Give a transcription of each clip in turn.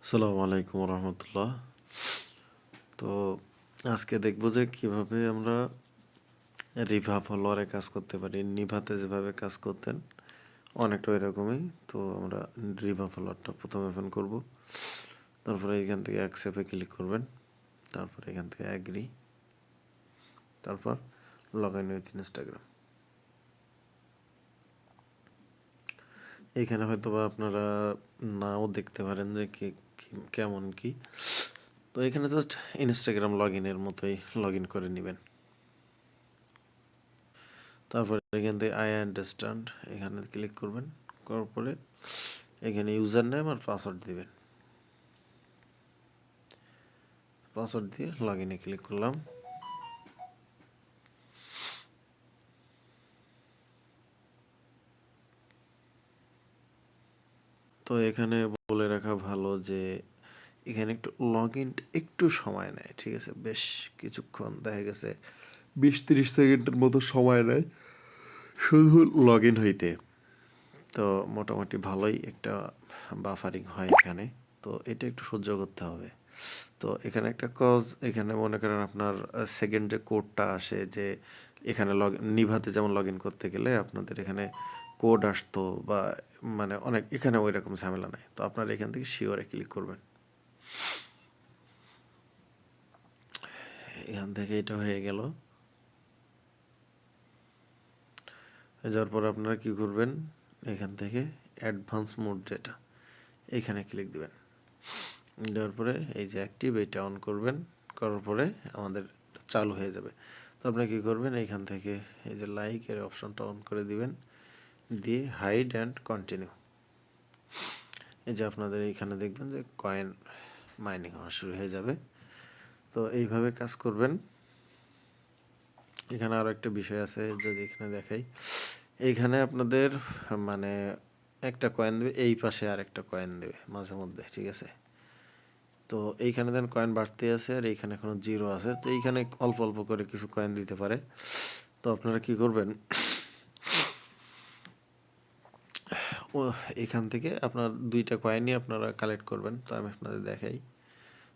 আসসালামু আলাইকুম রহমতুল্লাহ। তো আজকে দেখব যে কিভাবে আমরা রিভা ফলোয়ারে কাজ করতে পারি। নিভাতে যেভাবে কাজ করতেন অনেকটা ওই রকমই। তো আমরা রিভা ফলোয়ারটা প্রথমে ওপেন করব। তারপরে এখান থেকে অ্যাকসেপ্টে ক্লিক করবেন। তারপরে এখান থেকে অ্যাগ্রি, তারপর লগ ইন উইথ ইনস্টাগ্রাম। এইখানে হয়তো বা আপনারা নাও দেখতে পারেন যে কেমন কি। তো এখানে জাস্ট ইনস্টাগ্রাম লগ ইনের মতোই লগ ইন করে নেবেন। তারপরে এখান থেকে আই আন্ডারস্ট্যান্ড এখানে ক্লিক করবেন। করার পরে এখানে ইউজার নেম আর পাসওয়ার্ড দিবেন। পাসওয়ার্ড দিয়ে লগ ইনে ক্লিক করলাম। তো এখানে বলে রাখা ভালো যে এখানে একটু লগ ইন একটু সময় নেয়, ঠিক আছে? বেশ কিছুক্ষণ, দেখা গেছে 20-30 সেকেন্ডের মতো সময় নেয় শুধু লগ ইন হইতে। তো মোটামুটি ভালোই একটা বাফারিং হয় এখানে। তো এটা একটু সহ্য করতে হবে। তো এখানে একটা এখানে মনে করেন আপনার সেকেন্ড যে কোডটা আসে, যে এখানে নিভাতে যেমন লগ ইন করতে গেলে আপনাদের এখানে কোড আসতো বা মানে অনেক, এখানে ওই রকম ঝামেলা নাই। তো আপনারা এখান থেকে শিওরে ক্লিক করবেন। এখান থেকে এটা হয়ে গেল। যাওয়ার পর আপনারা কি করবেন, এখান থেকে অ্যাডভান্স মোড যেটা, এইখানে ক্লিক দিবেন। দেওয়ার পরে এই যে অ্যাক্টিভ, এটা অন করবেন। করার পরে আমাদের চালু হয়ে যাবে। তো আপনি কী করবেন, এইখান থেকে এই যে লাইক এর অপশনটা অন করে দিবেন, দিয়ে হাইড অ্যান্ড কন্টিনিউ। এই যে আপনাদের এইখানে দেখবেন যে কয়েন মাইনিং হওয়া শুরু হয়ে যাবে। তো এইভাবে কাজ করবেন। এখানে আরও একটা বিষয় আছে, যদি এখানে দেখাই, এইখানে আপনাদের মানে একটা কয়েন দেবে, এই পাশে আর একটা কয়েন দেবে মাঝে মধ্যে, ঠিক আছে? তো এইখানে দেন কয়েন বাড়তে আছে আর এইখানে এখনো জিরো আছে। তো এইখানে অল্প অল্প করে কিছু কয়েন দিতে পারে। তো আপনারা কি করবেন, ও এখান থেকে আপনার 2টা কয়েনই আপনারা কালেক্ট করবেন। তো আমি আপনাদের দেখাই।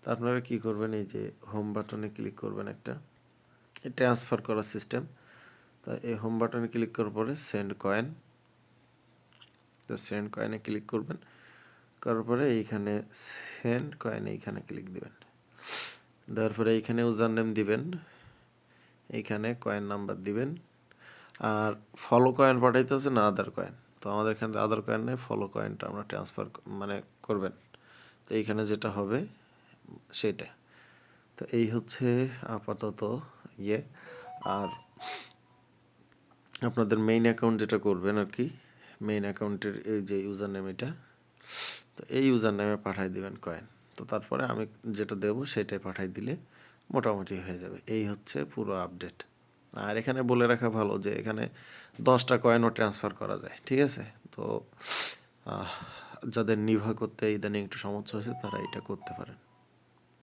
তো আপনারা কি করবেন, এই যে হোম বাটনে ক্লিক করবেন একটা, ট্রান্সফার করার সিস্টেম। তো এই হোম বাটনে ক্লিক করার পরে সেন্ড কয়েন, তো সেন্ড কয়েনে ক্লিক করবেন। করার পরে এইখানে সেন্ড কয়েন এইখানে ক্লিক দিবেন। দেওয়ার পরে এইখানে ইউজার নেম দিবেন, এইখানে কয়েন নাম্বার দিবেন। আর ফলো কয়েন পাঠাইতে হচ্ছে না আদার কয়েন। তো আমাদের এখানে আদার কয়েন নেই, ফলো কয়েনটা আমরা ট্রান্সফার মানে করবেন। তো এইখানে যেটা হবে সেটা। তো এই হচ্ছে আপাতত ইয়ে। আর আপনাদের মেইন অ্যাকাউন্ট যেটা করবেন আর কি, মেইন অ্যাকাউন্টের এই যে ইউজার নেম এটা, তো এই ইউজার নেমে পাঠাই দিবেন কয়েন। তো তারপরে আমি যেটা দেবো সেটাই পাঠাই দিলে মোটামুটি হয়ে যাবে। এই হচ্ছে পুরো আপডেট। আর এখানে বলে রাখা ভালো যে এখানে 10টা কয়েনও ট্রান্সফার করা যায়, ঠিক আছে? তো যাদের নিভা করতে ইদানিং একটু সমস্যা হয়েছে তারা এটা করতে পারেন।